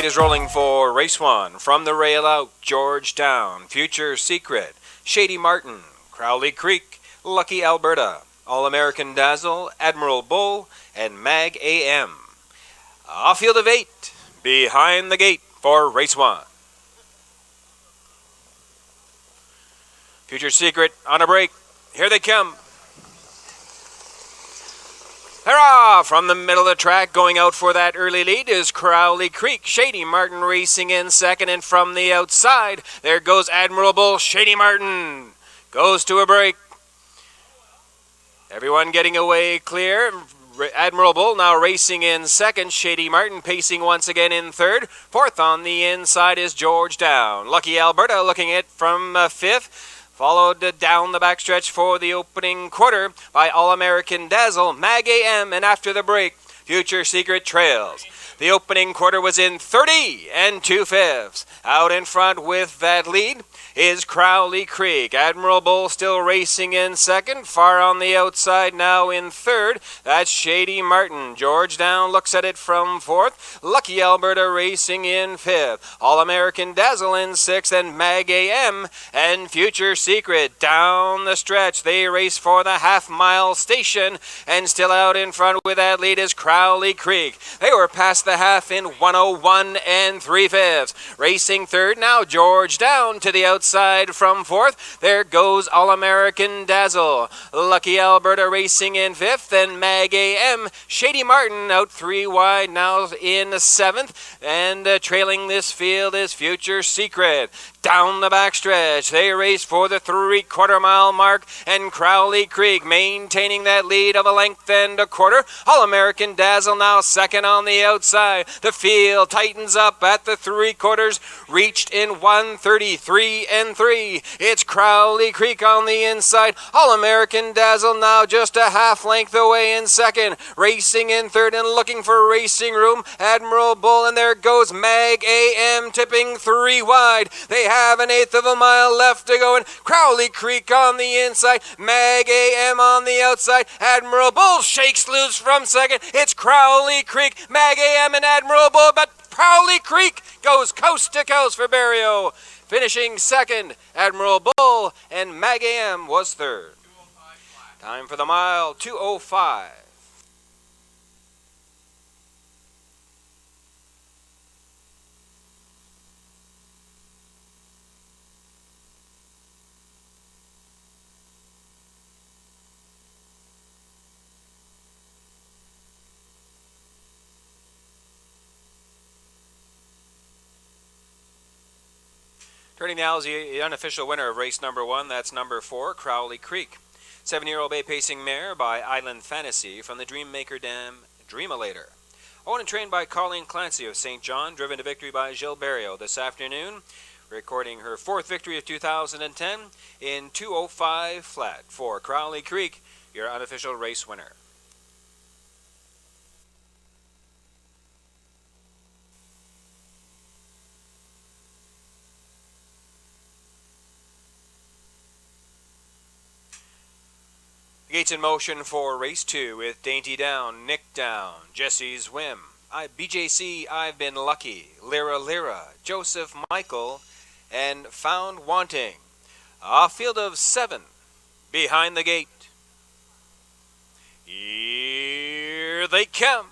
gate is rolling for race one. From the rail out, Georgetown, Future Secret, Shady Martin, Crowley Creek, Lucky Alberta, All-American Dazzle, Admiral Bull, and Mag AM. A field of 8 behind the gate for race one. Future Secret on a break. Here they come. Hurrah! From the middle of the track, going out for that early lead is Crowley Creek. Shady Martin racing in second, and from the outside, there goes Admiral Bull. Shady Martin goes to a break. Everyone getting away clear. Admiral Bull now racing in second. Shady Martin pacing once again in third. Fourth on the inside is Georgetown. Lucky Alberta looking at from fifth. Followed down the backstretch for the opening quarter by All-American Dazzle, Mag AM, and after the break, Future Secret trails. The opening quarter was in 30 2/5. Out in front with that lead is Crowley Creek. Admiral Bull still racing in second. Far on the outside now in third. That's Shady Martin. Georgetown looks at it from fourth. Lucky Alberta racing in fifth. All-American Dazzle in sixth, and Mag AM and Future Secret down the stretch. They race for the half-mile station, and still out in front with that lead is Crowley Creek. They were past the half in 1:01 3/5. Racing third now, Georgetown to the outside from fourth. There goes All-American Dazzle. Lucky Alberta racing in fifth, and Mag AM. Shady Martin out 3 wide now in seventh, and trailing this field is Future Secret. Down the backstretch, they race for the 3/4 mile mark, and Crowley Creek maintaining that lead of a length and a quarter. All-American Dazzle now second on the outside. The field tightens up at the 3/4, reached in 1:33 3. It's Crowley Creek on the inside. All-American Dazzle now just a half length away in second. Racing in third and looking for racing room, Admiral Bull, and there goes Mag AM tipping 3 wide. They have an 1/8 of a mile left to go, and Crowley Creek on the inside, Mag AM on the outside. Admiral Bull shakes loose from second. It's Crowley Creek, Mag AM, and Admiral Bull, but Crowley Creek goes coast to coast for Barrio. Finishing second, Admiral Bull, and Mag AM was third. Time for the mile, 2:05. Turning now is the unofficial winner of race number 1. That's number 4, Crowley Creek. 7-year-old bay pacing mare by Island Fantasy from the Dreammaker Dam Dreamalator. Owned and trained by Colleen Clancy of St. John, driven to victory by Gilles Barrio this afternoon, recording her 4th victory of 2010 in 2:05 flat for Crowley Creek, your unofficial race winner. Gates in motion for race 2 with Dainty Down, Nick Down, Jesse's Whim, BJC I've Been Lucky, Lyra, Joseph Michael, and Found Wanting. A field of 7 behind the gate. Here they come.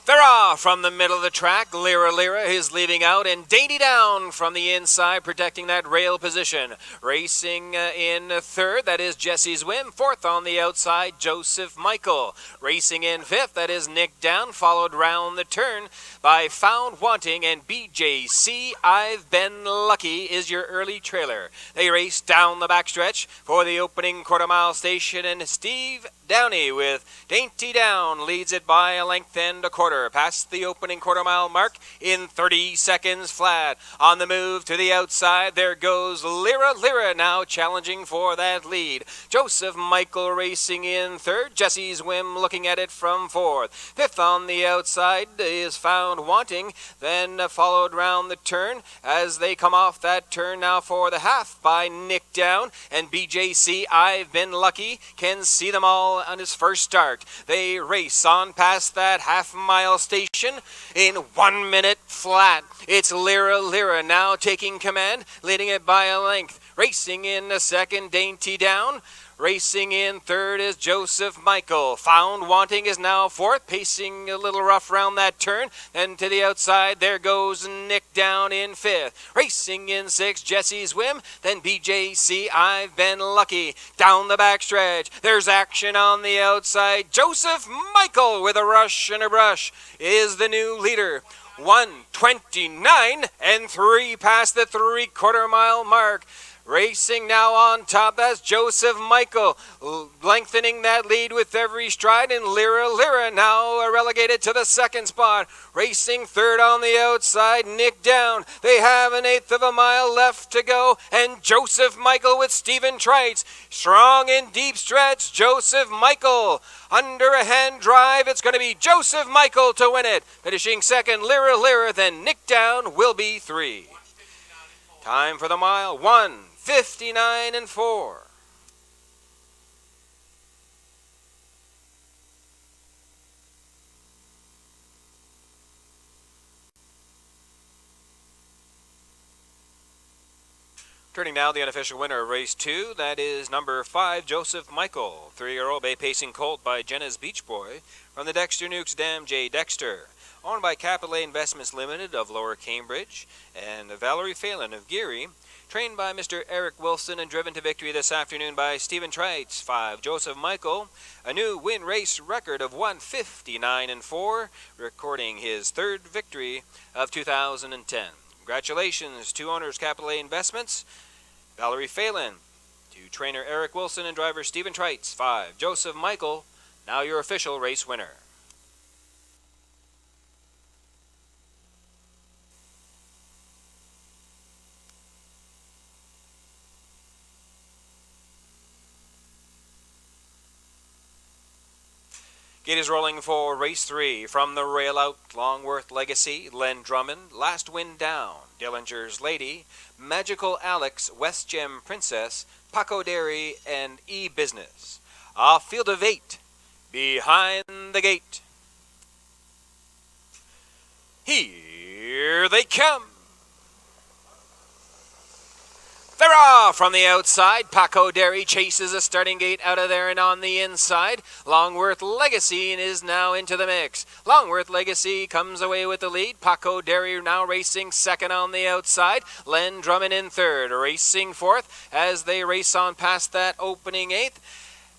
Farah from the middle of the track. Lyra is leaving out, and Dainty Down from the inside protecting that rail position. Racing in third, that is Jesse's Whim. Fourth on the outside, Joseph Michael. Racing in fifth, that is Nick Down, followed round the turn by Found Wanting, and BJC I've Been Lucky is your early trailer. They race down the backstretch for the opening quarter-mile station, and Steve Downey with Dainty Down leads it by a length and a quarter. Past the opening quarter-mile mark in 30 seconds flat. On the move to the outside, there goes Lyra now challenging for that lead. Joseph Michael racing in third. Jesse's Whim looking at it from fourth. Fifth on the outside is Found Wanting, then followed round the turn as they come off that turn now for the half by Nick Down, and BJC I've Been Lucky can see them all now on his first start. They race on past that half-mile station in 1 minute flat. It's Lyra now taking command, leading it by a length. Racing in the second, Dainty Down. Racing in third is Joseph Michael. Found Wanting is now fourth, pacing a little rough round that turn. Then to the outside, there goes Nick Down in fifth. Racing in sixth, Jesse's Whim. Then BJC, I've Been Lucky. Down the backstretch, there's action on the outside. Joseph Michael with a rush and a brush is the new leader. 1:29 and 3 past the 3/4 mile mark. Racing now on top, that's Joseph Michael, lengthening that lead with every stride, and Lyra now relegated to the second spot. Racing third on the outside, Nick Down. They have 1/8 of a mile left to go, and Joseph Michael with Stephen Trites. Strong and deep stretch, Joseph Michael. Under a hand drive, it's going to be Joseph Michael to win it. Finishing second, Lyra, then Nick Down will be 3. Time for the mile, 1:59 and 4. Turning now, the unofficial winner of race 2, that is number 5, Joseph Michael, 3-year-old bay pacing colt by Jenna's Beach Boy from the Dexter Nukes Dam J. Dexter. Owned by Capital A Investments Limited of Lower Cambridge and Valerie Phelan of Geary. Trained by Mr. Eric Wilson and driven to victory this afternoon by Stephen Trites. 5, Joseph Michael, a new win race record of 1:59 and 4, recording his third victory of 2010. Congratulations to owners Capital A Investments, Valerie Phelan, to trainer Eric Wilson and driver Stephen Trites. 5, Joseph Michael, now your official race winner. Gate is rolling for race 3. From the rail out, Longworth Legacy, Len Drummond, Last Wind Down, Dillinger's Lady, Magical Alex, West Gem Princess, Paco Dairy, and E-Business. A field of 8 behind the gate. Here they come. They're off from the outside. Paco Dairy chases a starting gate out of there and on the inside. Longworth Legacy is now into the mix. Longworth Legacy comes away with the lead. Paco Dairy now racing second on the outside. Len Drummond in third. Racing fourth as they race on past that opening 8th.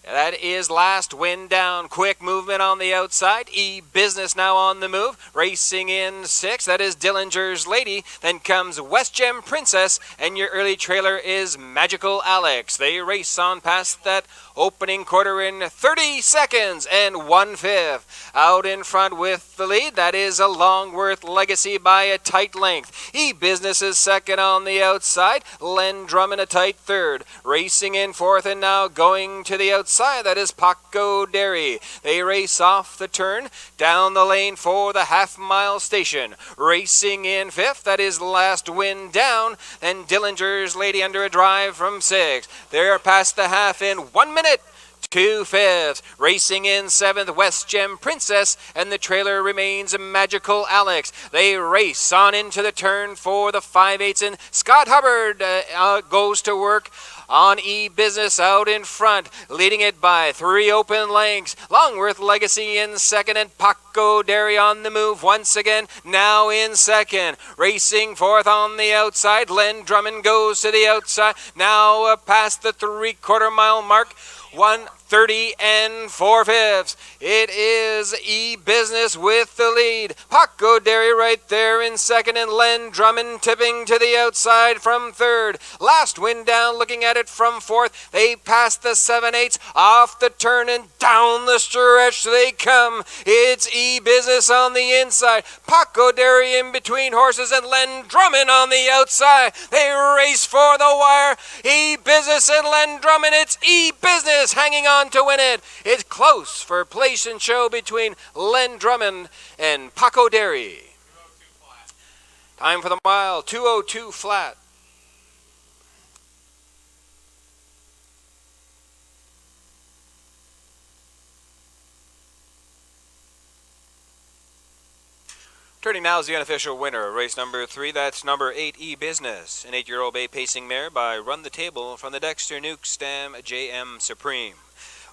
That is Last Wind Down. Quick movement on the outside. E-Business now on the move. Racing in 6th. That is Dillinger's Lady. Then comes West Gem Princess. And your early trailer is Magical Alex. They race on past that opening quarter in 30 seconds and 1/5. Out in front with the lead. That is a Longworth Legacy by a tight length. E-Business is second on the outside. Len Drummond a tight third. Racing in 4th and now going to the outside. That is Paco Dairy. They race off the turn down the lane for the half-mile station. Racing in 5th, that is Last Wind Down. Then Dillinger's Lady under a drive from 6th. They're past the half in 1 minute. 2/5. Racing in 7th, West Gem Princess, and the trailer remains Magical Alex. They race on into the turn for the 5/8, and Scott Hubbard goes to work on E-Business out in front, leading it by 3 open lengths. Longworth Legacy in second, and Paco Dairy on the move once again, now in second. Racing 4th on the outside, Len Drummond goes to the outside, now past the 3/4 mile mark. 1:30 and 4/5. It is E-Business with the lead. Paco Dairy right there in second, and Len Drummond tipping to the outside from third. Last Wind Down looking at it from 4th. They pass the 7/8 off the turn and down the stretch they come. It's E-Business on the inside. Paco Dairy in between horses, and Len Drummond on the outside. They race for the wire. E-Business and Len Drummond. It's E-Business hanging on to win it. It's close for place and show between Len Drummond and Paco Dairy. Time for the mile, 2:02 flat. Turning now is the unofficial winner of race number 3. That's number 8, E-Business, an 8-year-old bay pacing mare by Run the Table from the Dexter Nuke Stam JM Supreme.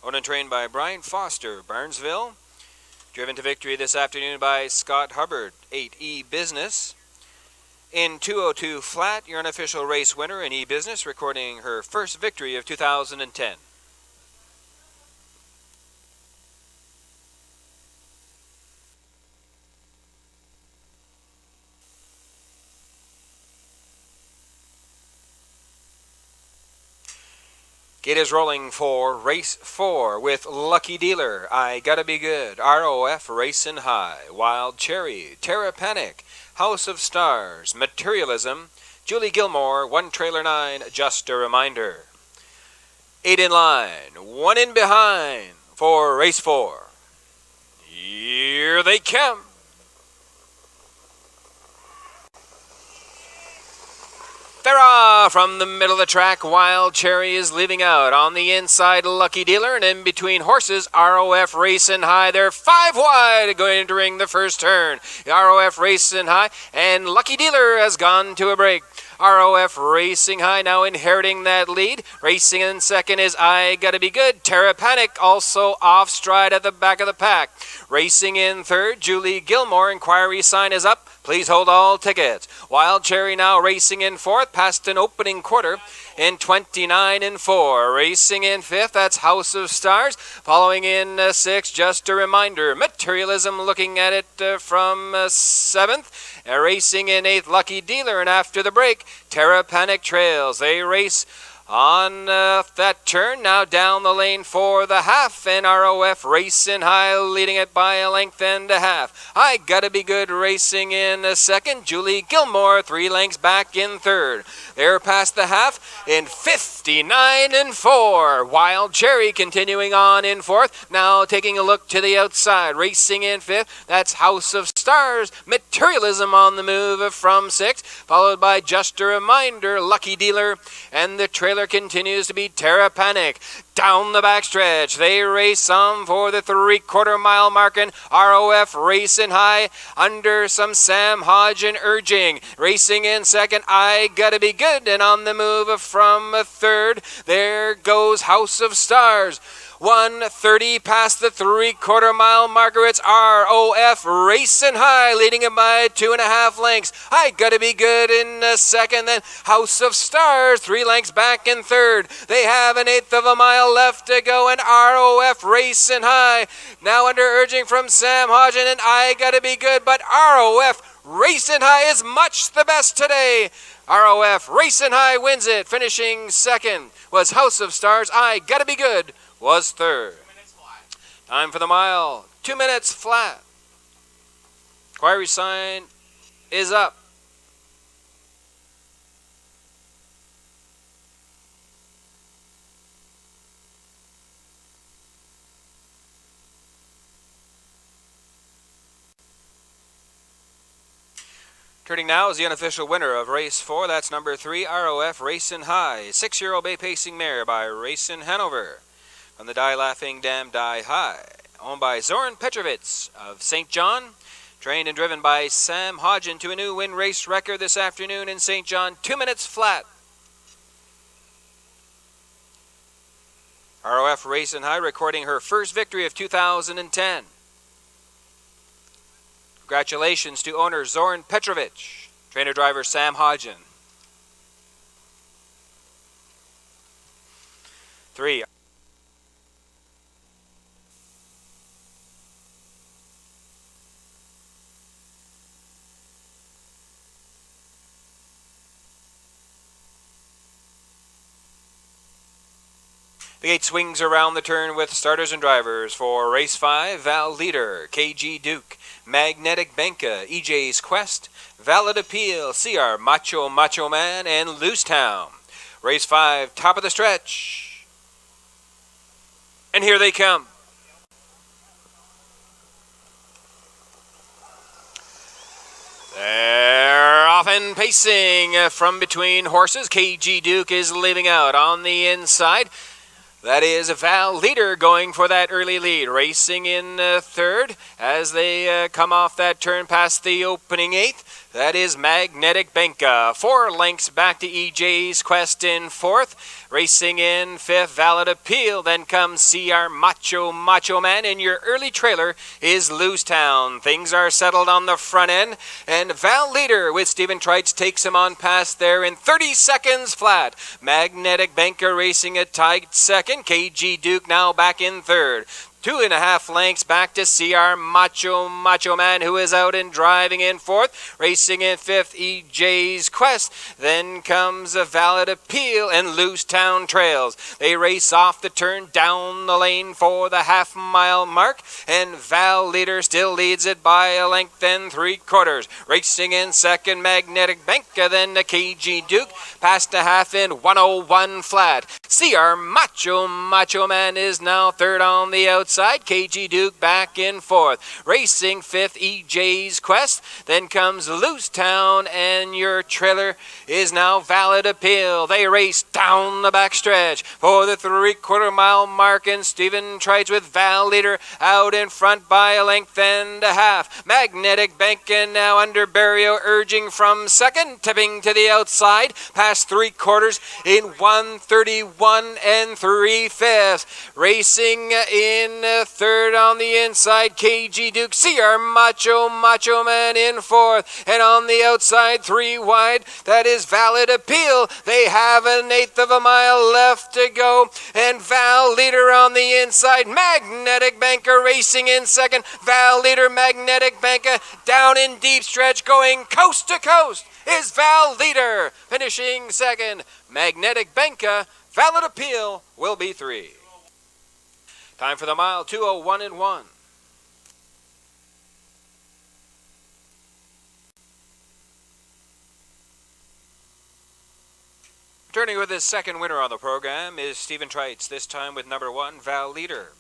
Owned and trained by Brian Foster, Barnesville. Driven to victory this afternoon by Scott Hubbard, 8 E-Business. In 2:02 flat, your unofficial race winner in E-Business, recording her first victory of 2010. Gate is rolling for race 4 with Lucky Dealer, I Gotta Be Good, ROF Racin' High, Wild Cherry, Terra Panic, House of Stars, Materialism, Julie Gilmore, 1 Trailer 9, Just a Reminder. 8 in line, 1 in behind for race 4. Here they come. They're off from the middle of the track. Wild Cherry is leaving out. On the inside, Lucky Dealer, and in between horses, ROF Racin' High. They're 5 wide going entering the first turn. ROF Racin' High, and Lucky Dealer has gone to a break. ROF Racing High now inheriting that lead. Racing in second is I Gotta Be Good. Terra Panic also off stride at the back of the pack. Racing in third, Julie Gilmore. Inquiry sign is up. Please hold all tickets. Wild Cherry now racing in fourth, past an opening quarter in 29 and 4. Racing in fifth, that's House of Stars. Following in sixth, Just a Reminder. Materialism looking at it from seventh. Racing in eighth, Lucky Dealer. And after the break, Terra Panic trails. They race on that turn, now down the lane for the half, and ROF Racing High leading it by a length and a half. I Gotta Be Good racing in second. Julie Gilmore 3 lengths back in third. They're past the half in 59 and 4. Wild Cherry continuing on in fourth. Now taking a look to the outside. Racing in fifth, that's House of Stars. Materialism on the move from sixth, followed by Just a Reminder, Lucky Dealer, and the trailer continues to be Terra Panic. Down the backstretch, they race on for the 3/4 mile marking. ROF Racing High under some Sam Hodgen urging. Racing in second, I Gotta Be Good, and on the move from third, there goes House of Stars. 1:30 past the 3/4 mile marker. It's ROF Racing High leading it by 2.5 lengths. I Gotta Be Good in second, then House of Stars 3 lengths back in third. They have 1/8 of a mile left to go, and ROF Racing High now under urging from Sam Hodgen, and I Gotta Be Good, but ROF Racing High is much the best today. ROF Racing High wins it. Finishing second was House of Stars. I Gotta Be Good was third. Time for the mile. 2 minutes flat. Inquiry sign is up. Turning now is the unofficial winner of race 4. That's number 3, ROF Racing High. 6-year-old bay pacing mare by Racing Hanover. From the Die Laughing Dam Die High. Owned by Zoran Petrovitz of St. John. Trained and driven by Sam Hodgen to a new win race record this afternoon in St. John. 2 minutes flat. ROF Racing High recording her first victory of 2010. Congratulations to owner Zoran Petrovich, trainer-driver Sam Hodgen. 3. The gate swings around the turn with starters and drivers for race 5, Val Leader, KG Duke, Magnetic Benka, EJ's Quest, Valid Appeal, CR Macho Man, and Loose Town. Race 5, top of the stretch. And here they come. They're off and pacing from between horses. KG Duke is leaving out on the inside. That is Val Leader going for that early lead. Racing in third as they come off that turn past the opening eighth. That is Magnetic Benka. 4 lengths back to EJ's Quest in fourth. Racing in fifth, Valid Appeal. Then comes CR Macho Man. And your early trailer is Loose Town. Things are settled on the front end. And Val Leader with Stephen Trites takes him on past there in 30 seconds flat. Magnetic Benka racing a tight second. KG Duke now back in third. 2.5 lengths back to CR Macho Man, who is out and driving in fourth. Racing in fifth, EJ's Quest. Then comes a Valid Appeal and Loose Town trails. They race off the turn down the lane for the half-mile mark. And Val Leader still leads it by a length and 3/4. Racing in second, Magnetic Benka. Then the KG Duke. Past a half in 101 flat. CR Macho Man is now third on the outside. KG Duke back in fourth. Racing fifth, EJ's Quest. Then comes Loose Town, and your trailer is now Valid Appeal. They race down the backstretch for the 3/4 mile mark, and Stephen Trites with Val Leader out in front by a length and a half. Magnetic Benka now under Barrio, urging from second, tipping to the outside past 3/4 in 1:31 3/5. Racing in third on the inside, KG Duke. CR Macho Man in fourth. And on the outside, 3 wide, that is Valid Appeal. They have 1/8 of a mile left to go. And Val Leader on the inside. Magnetic Benka racing in second. Val Leader, Magnetic Benka down in deep stretch, going coast to coast is Val Leader. Finishing second, Magnetic Benka. Valid Appeal will be 3. Time for the mile, 2:01 1. Returning with his second winner on the program is Stephen Trites, this time with number 1, Val Leader.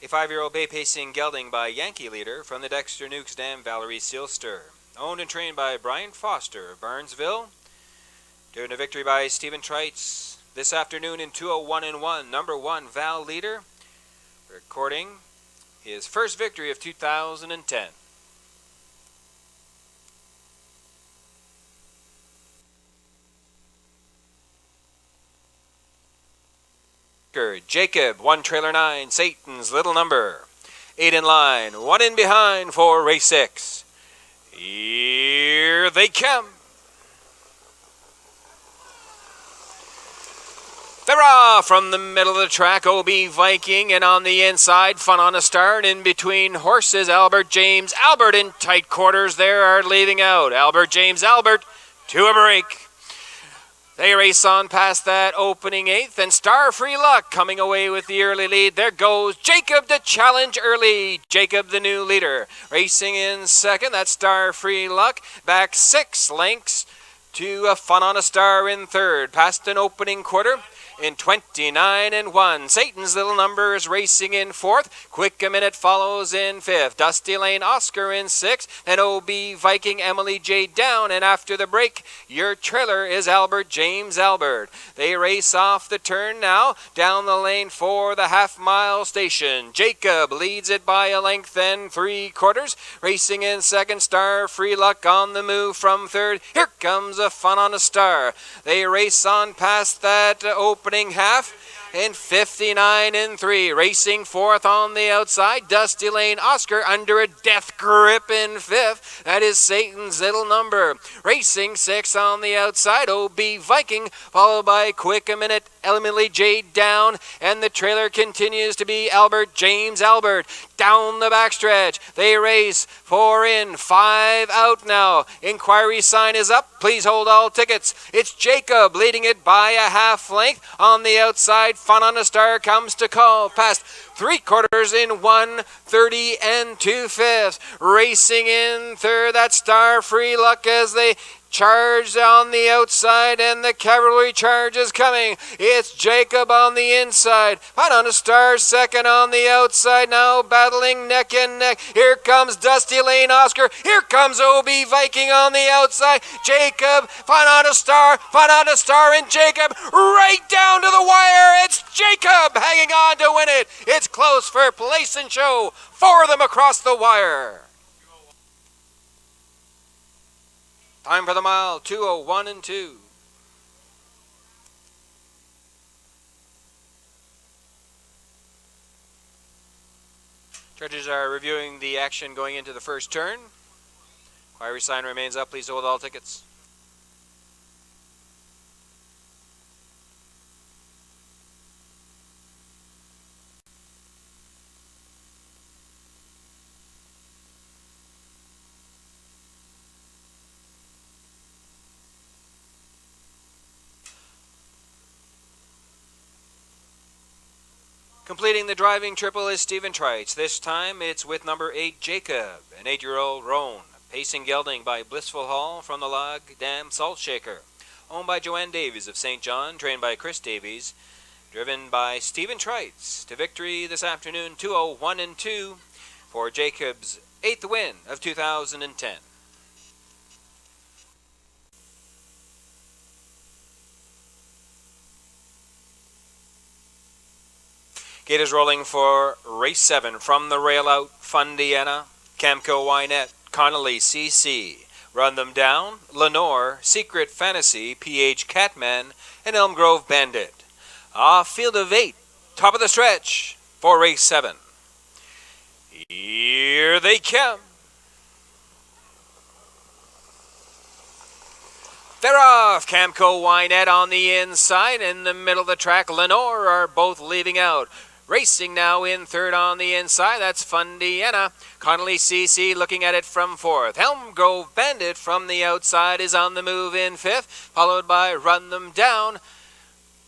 A 5-year-old bay pacing gelding by Yankee Leader from the Dexter Nukes Dam Valerie Sealster. Owned and trained by Brian Foster of Barnesville. Doing a victory by Stephen Trites this afternoon in 2:01 1. Number 1, Val Leader. Recording his first victory of 2010. Jacob, 1 trailer 9, Satan's Little Number. 8 in line, 1 in behind for race 6. Here they come. They're off from the middle of the track, OB Viking, and on the inside, Fun on a Star, and in between horses, Albert James Albert in tight quarters there are leaving out. Albert James Albert to a break. They race on past that opening eighth, and Star Free Luck coming away with the early lead. There goes Jacob to challenge early. Jacob, the new leader. Racing in second, that's Star Free Luck. Back 6 lengths to Fun on a Star in third. Past an opening quarter. In 29 1. Satan's Little Number is racing in fourth. Quick a Minute follows in fifth. Dusty Lane Oscar in sixth. And OB Viking Emily J down. And after the break, your trailer is Albert James Albert. They race off the turn now. Down the lane for the half-mile station. Jacob leads it by a length and 3/4. Racing in second, Star Free Luck on the move from third. Here comes a Fun on a Star. They race on past that opening half in 59 3. Racing fourth on the outside, Dusty Lane Oscar under a death grip in fifth. That is Satan's Little Number. Racing sixth on the outside, OB Viking, followed by Quick a Minute, Emily J down, and the trailer continues to be Albert James Albert. Down the backstretch, they race 4 in, 5 out now. Inquiry sign is up. Please hold all tickets. It's Jacob leading it by a half length. On the outside, Fun on a Star comes to call past 3/4 in 1:30 2/5. Racing in third, that Star Free Luck as they charge on the outside, and the cavalry charge is coming. It's Jacob on the inside. Fight on a Star second on the outside, now battling neck and neck. Here comes Dusty Lane Oscar. Here comes OB Viking on the outside. Jacob, Fight on a Star, and Jacob right down to the wire. It's Jacob hanging on to win it. It's close for place and show. Four of them across the wire. Time for the mile, 2:01 and 2. Judges are reviewing the action going into the first turn. Inquiry sign remains up. Please hold all tickets. Completing the driving triple is Stephen Trites. This time it's with number 8, Jacob, an 8-year-old roan. Pacing gelding by Blissful Hall from the Log Dam Salt Shaker. Owned by Joanne Davies of St. John, trained by Chris Davies. Driven by Stephen Trites. To victory this afternoon, 2:01 and 2 for Jacob's 8th win of 2010. Gate is rolling for race 7 from the rail out. Fundiana, Camco Wynette, Connolly CC. Run them down. Lenore, Secret Fantasy, PH Catman, and Elm Grove Bandit. Field of 8, top of the stretch for race 7. Here they come. They're off. Camco Wynette on the inside. In the middle of the track, Lenore are both leaving out. Racing now in third on the inside, that's Fundiana. Connolly CC looking at it from fourth. Elm Grove Bandit from the outside is on the move in fifth, followed by Run Them Down,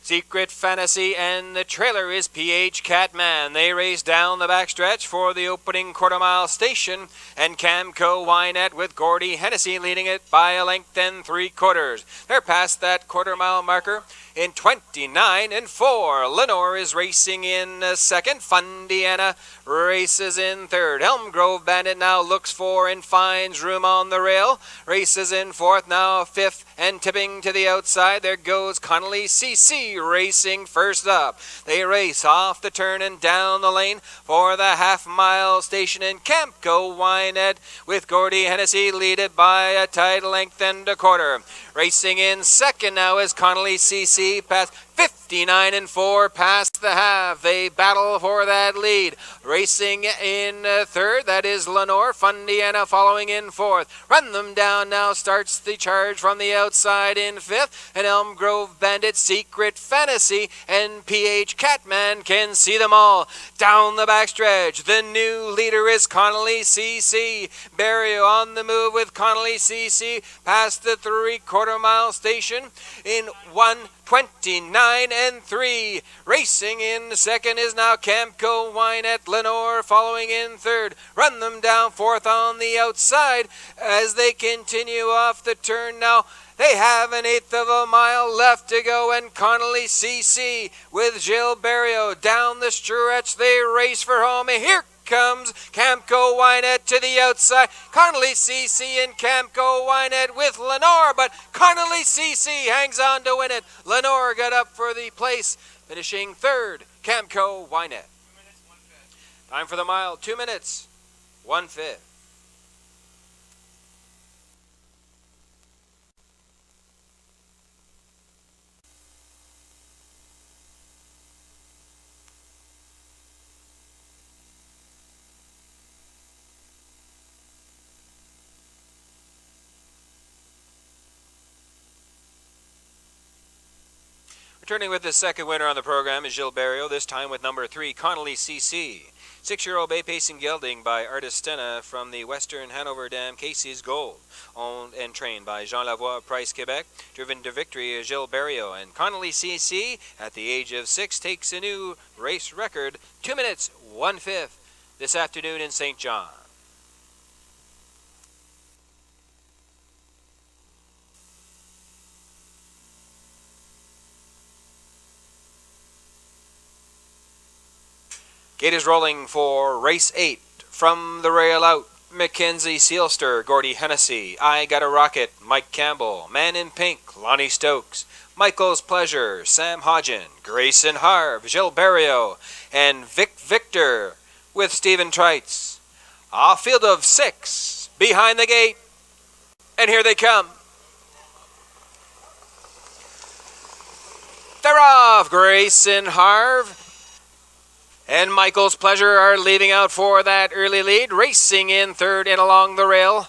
Secret Fantasy, and the trailer is PH Catman. They race down the backstretch for the opening quarter-mile station, and Camco Wynette with Gordy Hennessy leading it by a length and 3/4. They're past that quarter-mile marker in 29 and 4. Lenore is racing in second. Fundiana races in third. Elm Grove Bandit now looks for and finds room on the rail. Races in fourth, now fifth, and tipping to the outside. There goes Connolly CC racing first up. They race off the turn and down the lane for the half-mile station, in Camco Wynette with Gordy Hennessy leaded by a tight length and 1/4. Racing in second now is Connolly CC past 59 and 4 past the half. They battle for that lead. Racing in third, that is Lenore. Fundiana following in fourth. Run Them Down now starts the charge from the outside in fifth. And Elm Grove Bandit, Secret Fantasy, and PH Catman can see them all. Down the backstretch, the new leader is Connolly CC. Barrio on the move with Connolly CC past the 3/4 mile station in 1:29 and 3. Racing in second is now Camco Wynette. Lenore following in third. Run Them Down fourth on the outside as they continue off the turn now. They have an 1/8 of a mile left to go, and Connolly CC with Gilles Barrio down the stretch. They race for home. And here comes Camco Wynette to the outside. Connolly CC and Camco Wynette with Lenore, but Connolly CC hangs on to win it. Lenore got up for the place, finishing third. Camco Wynette. Time for the mile, 2 minutes, 1/5. Returning with the second winner on the program is Gilles Barrio, this time with number 3, Connolly CC. 6-year-old bay pacing gelding by Artistina from the Western Hanover Dam Casey's Gold. Owned and trained by Jean Lavoie of Price, Quebec. Driven to victory is Gilles Barrio, and Connolly CC, at the age of 6, takes a new race record, 2 minutes, 1/5, this afternoon in St. John. Gate is rolling for race 8. From the rail out, Mackenzie Sealster, Gordy Hennessy, I Got a Rocket, Mike Campbell, Man in Pink, Lonnie Stokes, Michael's Pleasure, Sam Hodgen, Grayson Harv, Gilles Barrio, and Vic Victor with Stephen Trites. A field of 6 behind the gate, and here they come. They're off. Grayson Harv and Michael's Pleasure are leaving out for that early lead. Racing in third and along the rail,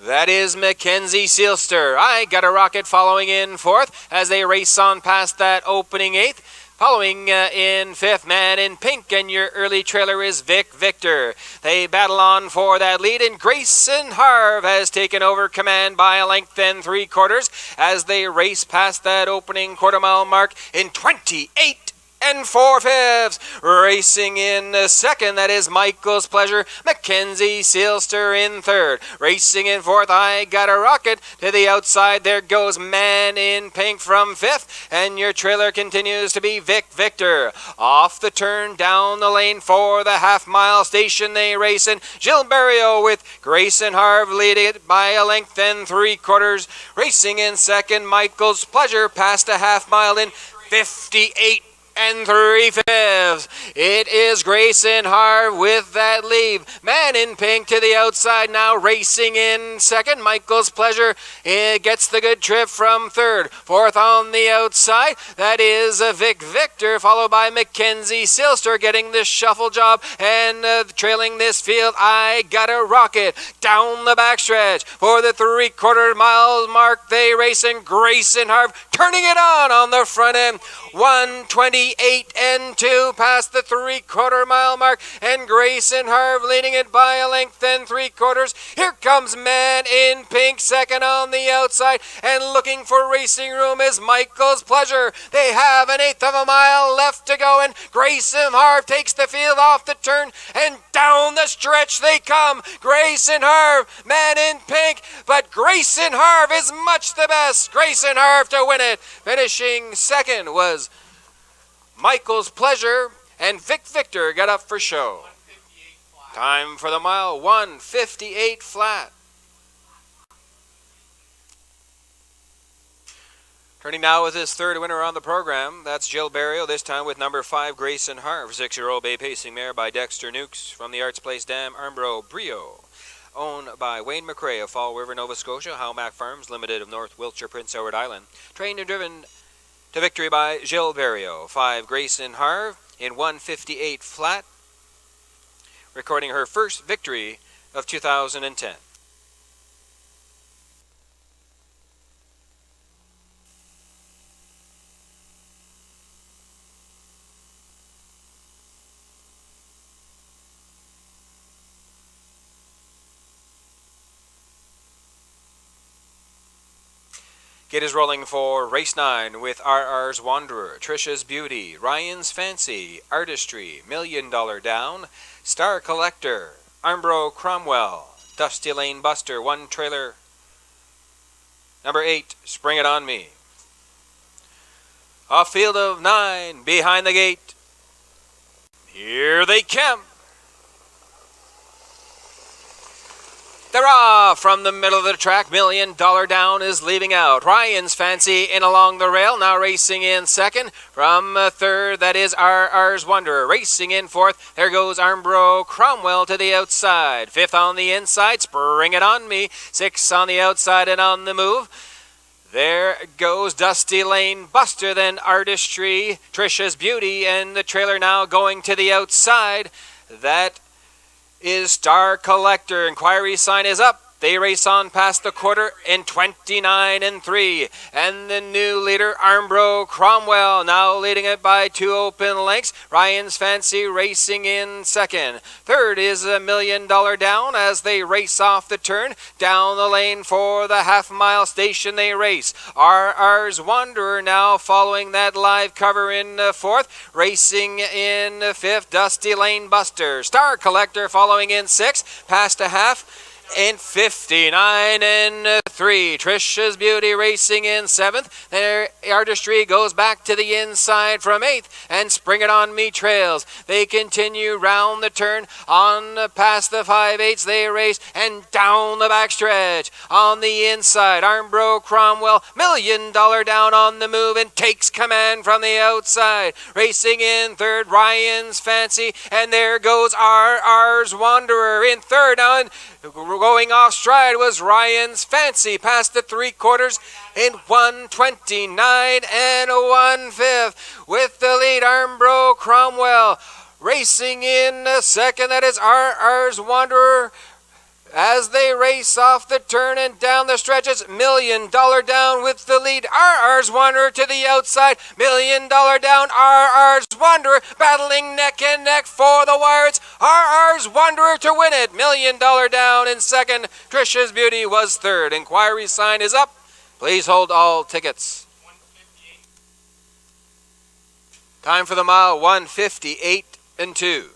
that is Mackenzie Sealster. I Got a Rocket following in fourth as they race on past that opening 8th. Following in 5th, Man in Pink, and your early trailer is Vic Victor. They battle on for that lead, and Grayson Harv has taken over command by a length and 3/4 as they race past that opening quarter-mile mark in 28 and 4/5. Racing in second, that is Michael's Pleasure. Mackenzie Sealster in third. Racing in fourth, I Got a Rocket. To the outside, there goes Man in Pink from 5th. And your trailer continues to be Vic Victor. Off the turn, down the lane for the half-mile station they race in. Gilles Barrio with Grayson Harv leading it by a length and 3/4. Racing in second, Michael's Pleasure past a half-mile in 58 and 3/5. It is Grayson Harv with that lead. Man in Pink to the outside now, racing in second. Michael's Pleasure gets the good trip from third. Fourth on the outside, that is Vic Victor, followed by Mackenzie Sealster getting the shuffle job, and trailing this field, I Got a Rocket. Down the backstretch for the 3/4 mile mark, they race in. Grayson Harv turning it on the front end. 1:28 and 2 past the 3/4 mile mark, and Grayson Harv leading it by a length and 3/4. Here comes Man in Pink second on the outside, and looking for racing room is Michael's Pleasure. They have an 1/8 of a mile left to go, and Grayson Harv takes the field off the turn, and down the stretch they come. Grayson Harv, Man in Pink, but Grayson Harv is much the best. Grayson Harv to win it. Finishing second was Michael's Pleasure, and Vic Victor got up for show. Time for the mile, 1:58 flat. Turning now with his third winner on the program, that's Gilles Barrio, this time with number 5, Grayson Harv, 6-year-old bay pacing mare by Dexter Nukes from the Arts Place Dam, Armbro Brio. Owned by Wayne McRae of Fall River, Nova Scotia, Howmack Farms Limited of North Wiltshire, Prince Edward Island. Trained and driven to victory by Gilles Barrio. 5, Grayson Harv in 1:58 flat, recording her first victory of 2010. Gate is rolling for race 9 with RR's Wanderer, Trisha's Beauty, Ryan's Fancy, Artistry, $1 Million Down, Star Collector, Armbro Cromwell, Dusty Lane Buster, one trailer. Number 8, Spring It On Me. A field of 9 behind the gate. Here they come. They're off from the middle of the track. $1 Million Down is leaving out. Ryan's Fancy in along the rail, now racing in second. From third, that is RR's Wanderer. Racing in fourth, there goes Armbro Cromwell to the outside. Fifth on the inside, Spring It On Me. 6 on the outside and on the move. There goes Dusty Lane Buster, then Artistry, Trisha's Beauty, and the trailer now going to the outside. That is Star Collector. Inquiry sign is up. They race on past the quarter in 29 and 3. And the new leader, Armbro Cromwell, now leading it by 2 open lengths. Ryan's Fancy racing in second. Third is $1 Million Down as they race off the turn. Down the lane for the half-mile station they race. RR's Wanderer now following that live cover in fourth. Racing in fifth, Dusty Lane Buster. Star Collector following in sixth. Past a half. In 59 and 3, Trisha's Beauty racing in 7th. Their Artistry goes back to the inside from 8th, and Spring It On Me trails. They continue round the turn, on past the 5/8s they race, and down the back stretch. On the inside, Armbro Cromwell, $1 million down on the move, and takes command from the outside. Racing in 3rd, Ryan's Fancy, and there goes RR's Wanderer in 3rd. Now, and going off stride was Ryan's Fancy past the 3/4 in 1:29 and 1/5 with the lead Armbro Cromwell. Racing in 2nd, that is RR's Wanderer. As they race off the turn and down the stretches, $1 million down with the lead. RR's Wanderer to the outside. $1 million down. RR's Wanderer battling neck and neck for the wire. It's RR's Wanderer to win it. $1 million down in 2nd. Trisha's Beauty was 3rd. Inquiry sign is up. Please hold all tickets. Time for the mile, 1:58 and 2.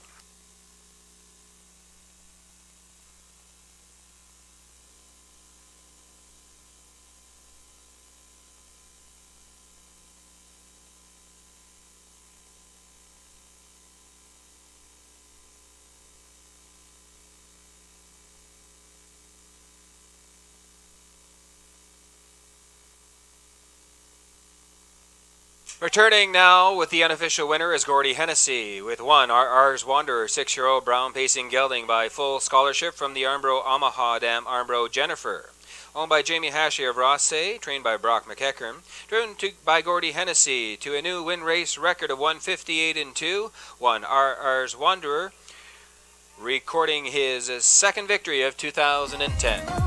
Returning now with the unofficial winner is Gordy Hennessy with 1 RR's Wanderer, 6-year-old brown pacing gelding by full scholarship from the Armbro Omaha Dam Armbro Jennifer. Owned by Jamie Hashy of Raceway, trained by Brock McEachern, driven by Gordy Hennessy to a new win race record of 1:58 and 2, 1 RR's Wanderer, recording his 2nd victory of 2010.